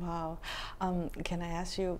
Wow. Can I ask you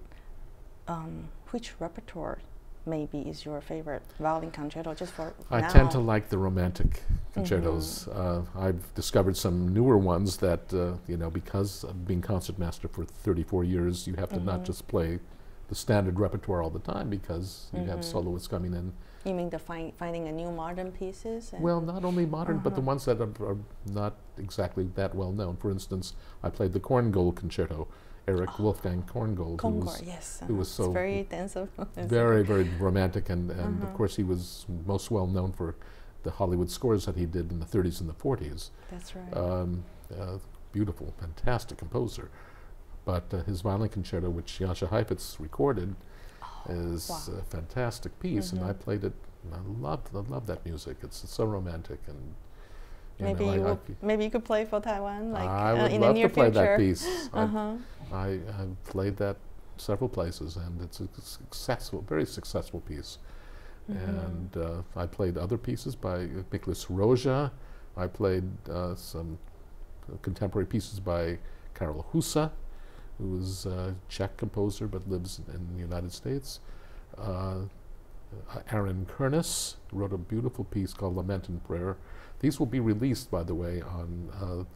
which repertoire maybe is your favorite violin concerto just for I now? tend to like the romantic concertos. I've discovered some newer ones that, you know, because of being concertmaster for 34 years, you have to not just play the standard repertoire all the time because you have soloists coming in. You mean the finding a new modern pieces? Well, not only modern, but the ones that are not exactly that well known. For instance, I played the Korngold Concerto, Eric Wolfgang Korngold, who was so it's very danceable. very, very romantic, and of course he was most well known for the Hollywood scores that he did in the 30s and the 40s. That's right. Beautiful, fantastic composer. But his violin concerto, which Jascha Heifetz recorded, is a fantastic piece, and I played it. And I love that music. It's so romantic, and maybe you could play for Taiwan, like I would in love the near to play future. that piece. I've played that several places, and it's a successful, very successful piece. And I played other pieces by Miklos Roja. I played some contemporary pieces by Karel Husa, who is a Czech composer but lives in the United States. Aaron Kernis wrote a beautiful piece called Lament and Prayer. These will be released, by the way, on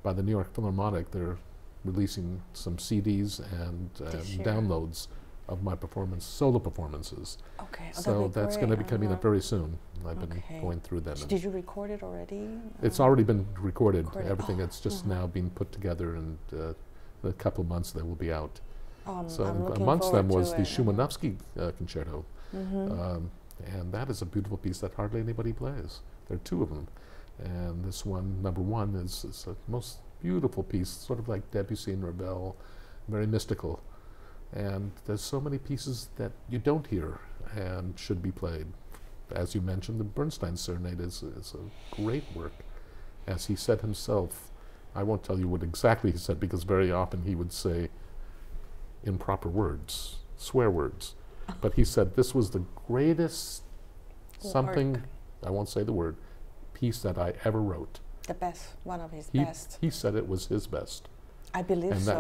by the New York Philharmonic. They're releasing some CDs and downloads of my solo performances. Okay. So that's going to be coming up very soon. I've been going through that. Did you record it already? It's already been recorded. Everything. It's just now being put together, and in a couple of months they will be out. So amongst them was the Szymanowski Concerto. And that is a beautiful piece that hardly anybody plays. There are two of them. And this one, number one, is a most beautiful piece, sort of like Debussy and Ravel, very mystical. And there's so many pieces that you don't hear and should be played. As you mentioned, the Bernstein Serenade is a great work. As he said himself, I won't tell you what exactly he said, because very often he would say improper words, swear words. But he said this was the greatest something, I won't say the word, piece that I ever wrote. The best, one of his best. He said it was his best. I believe and so.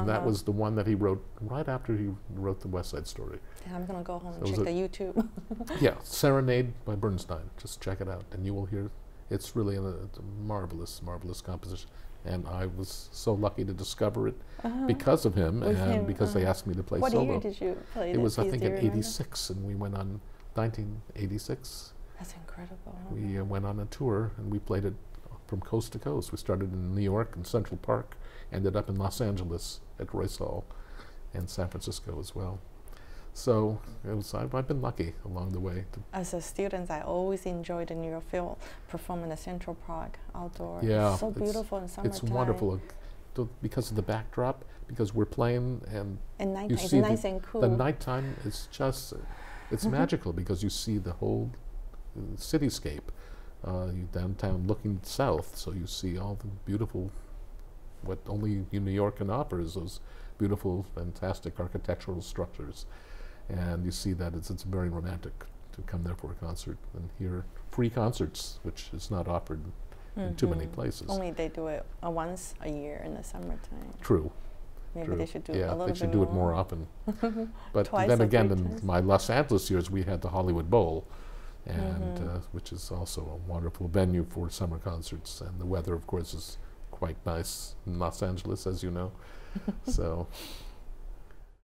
That was the one that he wrote right after he wrote the West Side Story. And I'm gonna go home and check the YouTube. Yeah, Serenade by Bernstein. Just check it out, and you will hear. It's really a marvelous, marvelous composition. And I was so lucky to discover it because of him, and because they asked me to play solo. What year did you play? It was, I think, in '86, and we went on 1986. That's incredible. We went on a tour, and we played it from coast to coast. We started in New York and Central Park, ended up in Los Angeles at Royce Hall, and San Francisco as well. So it was, I've been lucky along the way. As a student, I always enjoyed the New York Film perform in the Central Park outdoor. Yeah, it's so beautiful in summertime. It's wonderful because of the backdrop, because we're playing and you it's see nice and cool. The nighttime is just, it's magical because you see the whole cityscape. Downtown looking south, so you see all the beautiful, what only New York can offer is those beautiful, fantastic architectural structures. And you see that it's very romantic to come there for a concert and hear free concerts, which is not offered in too many places. Only they do it once a year in the summertime. True. Maybe they should do it a little bit more. Yeah, they should do it more often. But then again, in my Los Angeles years, we had the Hollywood Bowl, and which is also a wonderful venue for summer concerts. And the weather, of course, is quite nice in Los Angeles, as you know. So